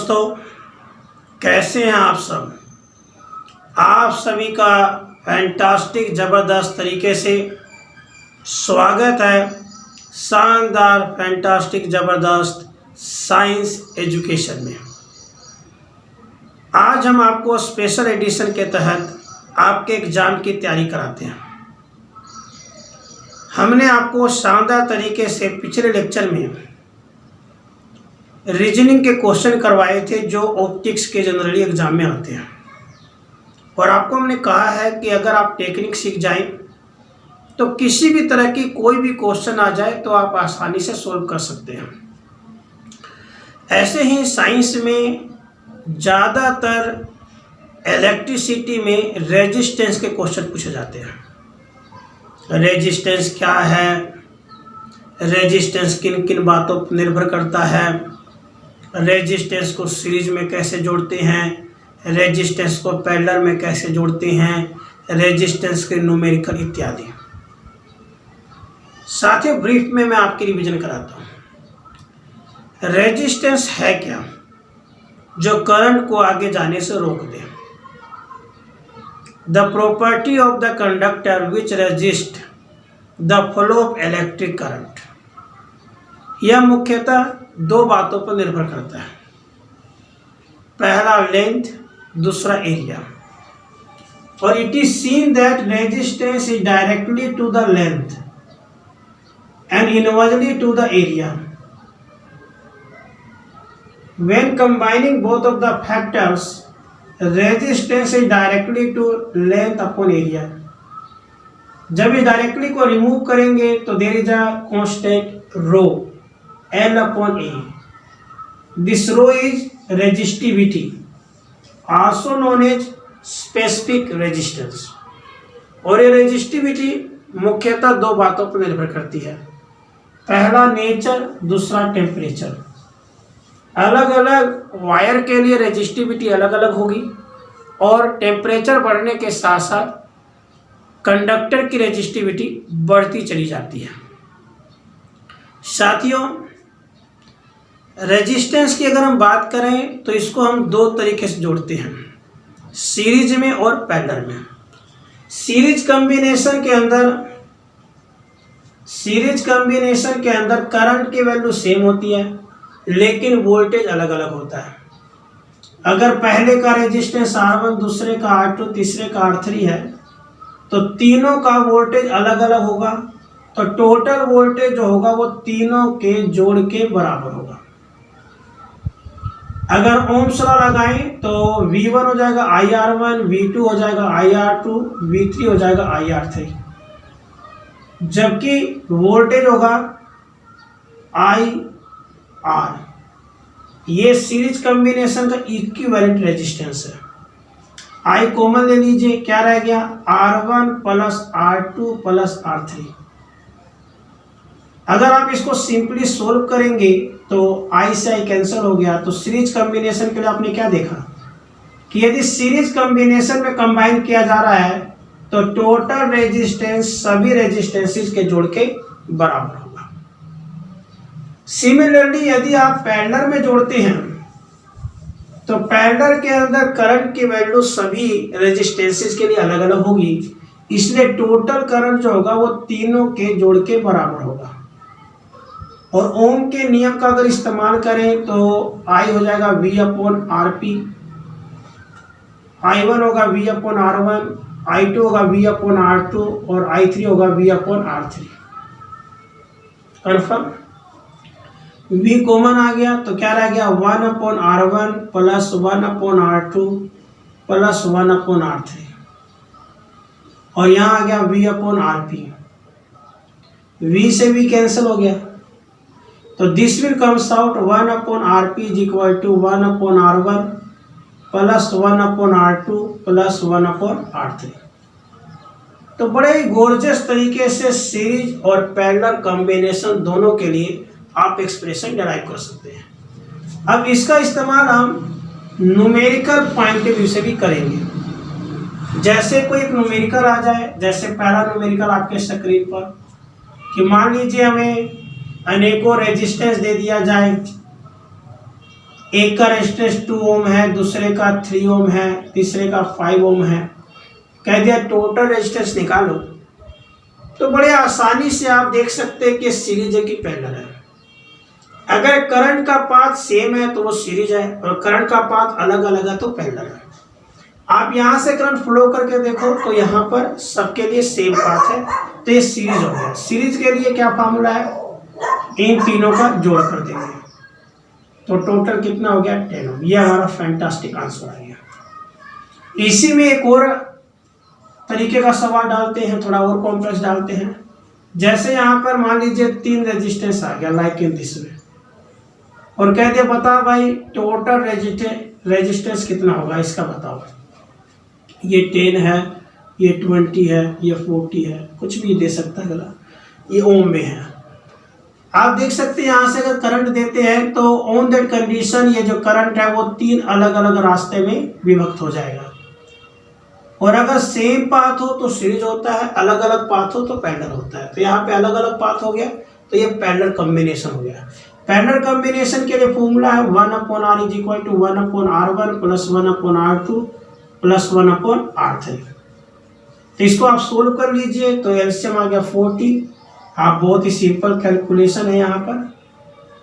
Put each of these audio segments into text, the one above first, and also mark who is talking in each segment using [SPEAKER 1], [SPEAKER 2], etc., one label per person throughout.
[SPEAKER 1] दोस्तों, कैसे हैं आप सब। आप सभी का फैंटास्टिक ज़बरदस्त तरीके से स्वागत है शानदार फैंटास्टिक ज़बरदस्त साइंस एजुकेशन में। आज हम आपको स्पेशल एडिशन के तहत आपके एग्ज़ाम की तैयारी कराते हैं। हमने आपको शानदार तरीके से पिछले लेक्चर में रीजनिंग के क्वेश्चन करवाए थे जो ऑप्टिक्स के जनरली एग्जाम में आते हैं, और आपको हमने कहा है कि अगर आप टेक्निक सीख जाएं तो किसी भी तरह की कोई भी क्वेश्चन आ जाए तो आप आसानी से सॉल्व कर सकते हैं। ऐसे ही साइंस में ज़्यादातर इलेक्ट्रिसिटी में रेजिस्टेंस के क्वेश्चन पूछे जाते हैं। रेजिस्टेंस क्या है, रेजिस्टेंस किन किन बातों पर निर्भर करता है, रेजिस्टेंस को सीरीज में कैसे जोड़ते हैं, रेजिस्टेंस को पैरेलल में कैसे जोड़ते हैं, रेजिस्टेंस के न्यूमेरिकल इत्यादि। साथ ही ब्रीफ में मैं आपकी रिवीजन कराता हूँ। रेजिस्टेंस है क्या, जो करंट को आगे जाने से रोक दे। The property of the conductor which resist the flow of electric current. यह मुख्यतः दो बातों पर निर्भर करता है। पहला लेंथ, दूसरा एरिया। और it is seen that resistance is directly to the length and inversely to the area when combining both of the factors. Resistance is directly to length upon area. जब इस डायरेक्टली को remove करेंगे तो there is a constant rho L upon A. This rho is resistivity, also known as specific resistance. और ये resistivity मुख्यतः दो बातों पर निर्भर करती है। पहला नेचर, दूसरा टेम्परेचर। अलग अलग वायर के लिए रेजिस्टिविटी अलग अलग होगी, और टेम्परेचर बढ़ने के साथ साथ कंडक्टर की रेजिस्टिविटी बढ़ती चली जाती है। साथियों, रेजिस्टेंस की अगर हम बात करें तो इसको हम दो तरीके से जोड़ते हैं, सीरीज में और पैरेलल में। सीरीज कॉम्बिनेशन के अंदर करंट की वैल्यू सेम होती है, लेकिन वोल्टेज अलग अलग होता है। अगर पहले का रेजिस्टेंस R1, दूसरे का R2, तीसरे का R3 है, तो तीनों का वोल्टेज अलग अलग होगा, तो टोटल वोल्टेज जो होगा वो तीनों के जोड़ के बराबर होगा। अगर ओम्स लॉ लगाएं तो V1 हो जाएगा IR1, V2 हो जाएगा IR2, V3 हो जाएगा IR3, जबकि वोल्टेज होगा IR। ये सीरीज कॉम्बिनेशन का इक्विवेलेंट रेजिस्टेंस है। I कॉमन ले लीजिए, क्या रह गया R1 plus R2 plus R3। अगर आप इसको सिंपली सोल्व करेंगे तो I से I कैंसिल हो गया। तो सीरीज कॉम्बिनेशन के लिए आपने क्या देखा कि यदि सीरीज कॉम्बिनेशन में कंबाइन किया जा रहा है तो टोटल रेजिस्टेंस सभी रेजिस्टेंसेस के जोड़ के बराबर होगा। सिमिलरली यदि आप पैरेलल में जोड़ते हैं तो पैरेलल के अंदर करंट की वैल्यू सभी रेजिस्टेंसेस के लिए अलग अलग होगी, इसलिए टोटल करंट जो होगा वो तीनों के जोड़ के बराबर होगा। और ओम के नियम का अगर इस्तेमाल करें तो I हो जाएगा V अपॉन RP, I1 होगा V अपॉन R1, I2 होगा V अपॉन R2 और I3 होगा V upon R3। Confirm. V common आ गया तो क्या रह गया 1 upon R1 plus 1 upon R2 plus 1 upon R3, और यहाँ आ गया V अपॉन RP। V से V कैंसिल हो गया, तो this will comes out 1 upon RP is equal to 1 upon R1 plus 1 upon R2 plus 1 upon R3। तो बड़े ही गोर्जियस तरीके से सीरीज और पैरेलल कॉम्बिनेशन दोनों के लिए आप एक्सप्रेशन डिराइव कर सकते हैं। अब इसका इस्तेमाल हम न्यूमेरिकल पॉइंट ऑफ व्यू से भी करेंगे। जैसे कोई एक न्यूमेरिकल आ जाए, जैसे पहला न्यूमेरिकल आपके स्क्रीन पर, कि मान लीजिए हमें अनेकों रेजिस्टेंस दे दिया जाए एक का रेजिस्टेंस 2 ओम है, दूसरे का 3 ओम है, तीसरे का 5 ओम है। कह दिया टोटल रेजिस्टेंस निकालो। तो बड़े आसानी से आप देख सकते हैं कि सीरीज है कि पैरेलल है। अगर करंट का पाथ सेम है तो वो सीरीज है, और करंट का पाथ अलग अलग है तो पैरेलल है। आप यहां से करंट फ्लो करके देखो तो यहाँ पर सबके लिए सेम पाथ है, तो ये सीरीज हो गया। सीरीज के लिए क्या फार्मूला है, इन तीनों का जोड़ कर देंगे तो टोटल कितना हो गया 10 ओम। ये हमारा फैंटास्टिक आंसर आ गया। इसी में एक और तरीके का सवाल डालते हैं, थोड़ा और कॉम्प्लेक्स डालते हैं। जैसे यहाँ पर मान लीजिए 3 रेजिस्टेंस आ गया लाइक इन दिस वे, और कहते बता भाई टोटल रेजिस्टेंस कितना होगा, इसका बताओ। ये 10 है, ये 20 है, ये 40 है, कुछ भी दे सकता है गला, ये ओम में है। आप देख सकते हैं यहाँ से अगर करंट देते हैं तो ऑन दैट कंडीशन ये जो करंट है वो 3 अलग अलग रास्ते में विभक्त हो जाएगा। और अगर सेम पाथ हो तो सीरीज होता है, अलग अलग पाथ हो तो पैरेलल होता है। तो यहाँ पे अलग अलग पाथ हो गया तो ये पैरेलल कॉम्बिनेशन हो गया। पैरेलल कॉम्बिनेशन के लिए फॉर्मूला है 1/r = 1/r1 + 1/r2 + 1/r3। तो इसको आप सोल्व कर लीजिए तो एलसीएम आ गया 40। आप बहुत ही सिंपल कैलकुलेशन है यहाँ पर,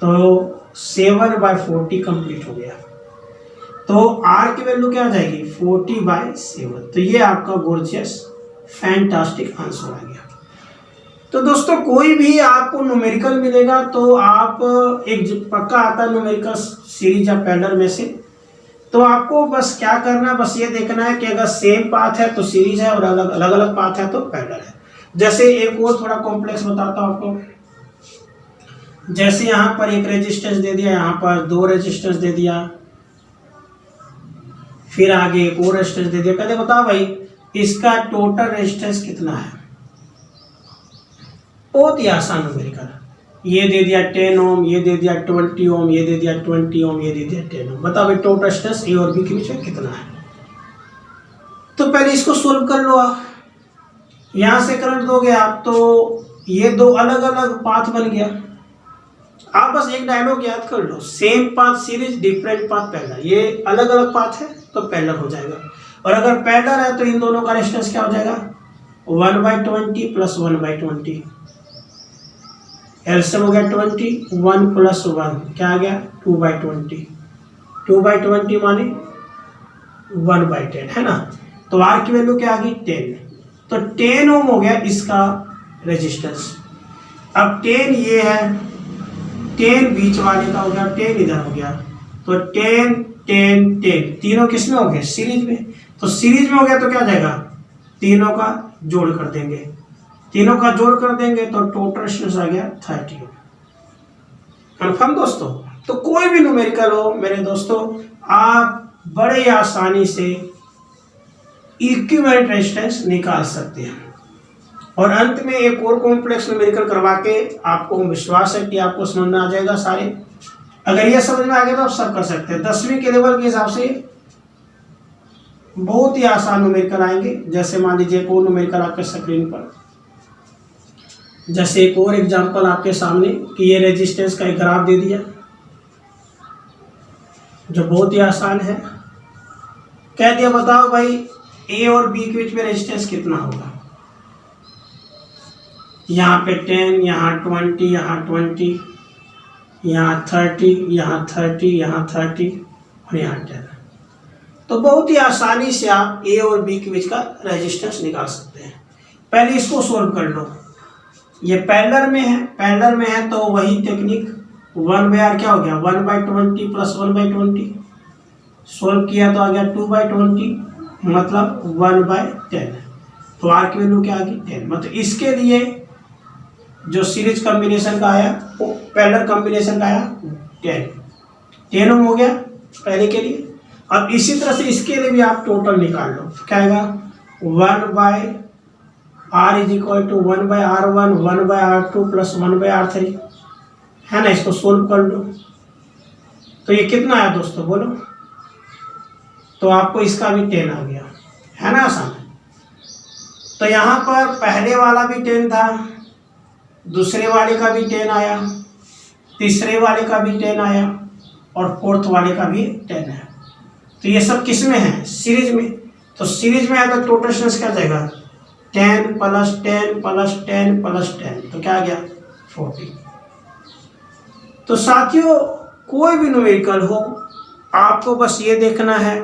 [SPEAKER 1] तो 7/40 कंप्लीट हो गया। तो r की वैल्यू क्या आ जाएगी 40/7। तो ये आपका गॉर्जियस फैंटास्टिक आंसर आ गया। तो दोस्तों कोई भी आपको न्यूमेरिकल मिलेगा तो आप एक पक्का आता है न्यूमेरिकल सीरीज या पैरेलल में से, तो आपको बस क्या करना है, बस ये देखना है कि अगर सेम पाथ है तो सीरीज है और अलग अलग पाथ है तो पैरेलल है। जैसे एक और थोड़ा कॉम्प्लेक्स बताता हूँ आपको। जैसे यहाँ पर एक रेजिस्टेंस दे दिया, यहाँ पर 2 रेजिस्टेंस दे दिया, फिर आगे एक और रेजिस्टेंस दे दिया। कहते बताओ भाई इसका टोटल रेजिस्टेंस कितना है। बहुत ही आसान न्यूमेरिकल। ये दे दिया 10 ओम, ये दे दिया 20 ओम, ये दे दिया 20 ओम, ये दे दिया 10 ओम। बताओ भाई टोटल रेजिस्टेंस ए और बी के बीच में कितना है। तो पहले इसको सोल्व कर लो आप। यहां से करंट दोगे आप तो ये 2 अलग अलग पाथ बन गया। आप बस एक डायलॉग याद कर लो, same path series, different path parallel. ये अलग अलग पाथ है तो पैरेलल हो जाएगा। और अगर पैरेलल है तो इन दोनों का रेजिस्टेंस क्या हो जाएगा 1/20 + 1/20। एलसीएम हो गया 20, 1 + 1 क्या आ गया 2/20। 2/20 माने 1/10 है ना। तो आर की वैल्यू क्या आ गई 10। तो 10 ओम हो गया इसका रेजिस्टेंस। अब 10 ये है, 10 बीच वाले का हो गया, 10 इधर हो गया। तो 10 10 10 तीनों किस में हो गए सीरीज में। तो सीरीज में हो गया तो क्या जाएगा तीनों का जोड़ कर देंगे, तीनों का जोड़ कर देंगे तो टोटल रेजिस्टेंस आ गया 30 ओम। कन्फर्म दोस्तों। तो कोई भी न्यूमेरिकल हो मेरे दोस्तों, आप बड़े आसानी से इक्विवेलेंट रेजिस्टेंस निकाल सकते हैं। और अंत में एक और कॉम्प्लेक्स न्यूमेरिकल करवा के आपको विश्वास है कि आपको समझ में आ जाएगा सारे। अगर ये समझ में आ गया तो आप सब कर सकते हैं। 10वीं के लेवल के हिसाब से बहुत ही आसान न्यूमेरिकल आएंगे। जैसे मान लीजिए एक और न्यूमेरिकल आपके स्क्रीन पर, जैसे एक और एग्जांपल आपके सामने कि ये रेजिस्टेंस का एक ग्राफ दे दिया जो बहुत ही आसान है। कह दिया बताओ भाई ए और बी के बीच में रेजिस्टेंस कितना होगा। यहाँ पे 10, यहाँ 20, यहाँ 20, यहाँ 30, यहाँ 30, यहाँ 30 और यहाँ 10। तो बहुत ही आसानी से आप ए और बी के बीच का रेजिस्टेंस निकाल सकते हैं। पहले इसको सोल्व कर लो। ये पैरेलल में है, पैरेलल में है तो वही टेक्निक 1/r क्या हो गया 1/20 + 1/20। सोल्व किया तो आ गया 2/20 मतलब 1/10। तो आर की वैल्यू क्या आ गई 10। मतलब इसके लिए जो सीरीज कॉम्बिनेशन का आया वो पैरेलल कॉम्बिनेशन का आया 10 ओम हो गया पहले के लिए। अब इसी तरह से इसके लिए भी आप टोटल निकाल लो। क्या आएगा 1/r = 1/r1 1/r2 + 1/r3 है ना। इसको सोल्व कर लो तो ये कितना आया दोस्तों बोलो। तो आपको इसका भी 10 आ गया है ना आसान। तो यहाँ पर पहले वाला भी 10 था, दूसरे वाले का भी 10 आया, तीसरे वाले का भी 10 आया और फोर्थ वाले का भी 10 है। तो ये सब किस में है? सीरीज में। तो सीरीज में है तो टोटल डिस्टेंस क्या जाएगा? 10 + 10 + 10 + 10, तो क्या आ गया? 40। तो साथियों कोई भी न्यूमेरिकल हो, आपको बस ये देखना है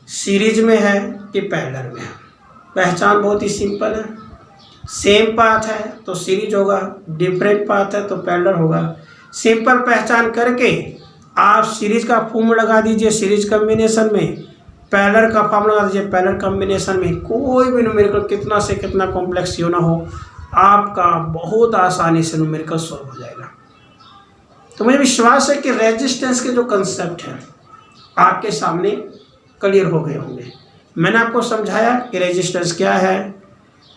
[SPEAKER 1] सीरीज में है कि पैरेलल में है। पहचान बहुत ही सिंपल है। सेम पाथ है तो सीरीज होगा, डिफरेंट पाथ है तो पैरेलल होगा। सिंपल पहचान करके आप सीरीज का फॉर्मूला लगा दीजिए सीरीज कॉम्बिनेशन में, पैरेलल का फॉर्मूला लगा दीजिए पैरेलल कॉम्बिनेशन में। कोई भी न्यूमेरिकल कितना से कितना कॉम्प्लेक्स क्यों ना हो, आपका बहुत आसानी से न्यूमेरिकल सॉल्व हो जाएगा। तो मुझे विश्वास है कि रेजिस्टेंस के जो कंसेप्ट हैं आपके सामने क्लियर हो गए होंगे। मैंने आपको समझाया कि रेजिस्टेंस क्या है,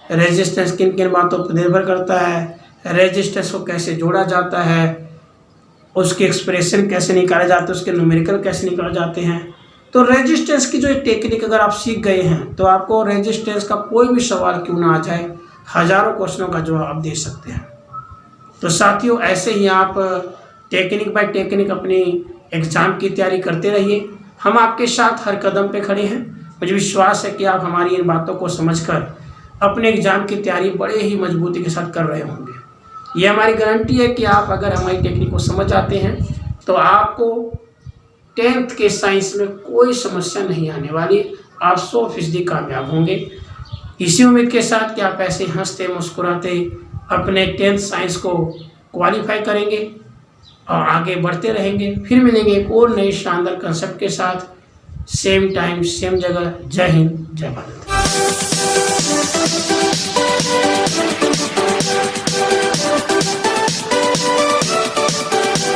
[SPEAKER 1] रेजिस्टेंस किन किन बातों पर निर्भर करता है, रेजिस्टेंस को कैसे जोड़ा जाता है, उसके एक्सप्रेशन कैसे निकाले जाते हैं, उसके न्यूमेरिकल कैसे निकाले जाते हैं। तो रेजिस्टेंस की जो टेक्निक अगर आप सीख गए हैं तो आपको रेजिस्टेंस का कोई भी सवाल क्यों ना आ जाए, हजारों क्वेश्चनों का जवाब आप दे सकते हैं। तो साथियों ऐसे ही आप टेक्निक बाय टेक्निक अपनी एग्ज़ाम की तैयारी करते रहिए। हम आपके साथ हर कदम पे खड़े हैं। मुझे विश्वास है कि आप हमारी इन बातों को समझकर अपने एग्ज़ाम की तैयारी बड़े ही मजबूती के साथ कर रहे होंगे। ये हमारी गारंटी है कि आप अगर हमारी टेक्निक को समझ आते हैं तो आपको 10th के साइंस में कोई समस्या नहीं आने वाली, आप 100% कामयाब होंगे। इसी उम्मीद के साथ कि आप ऐसे हंसते मुस्कुराते अपने 10th साइंस को क्वालिफाई करेंगे और आगे बढ़ते रहेंगे। फिर मिलेंगे एक और नए शानदार कंसेप्ट के साथ, सेम टाइम सेम जगह। जय हिंद, जय भारत।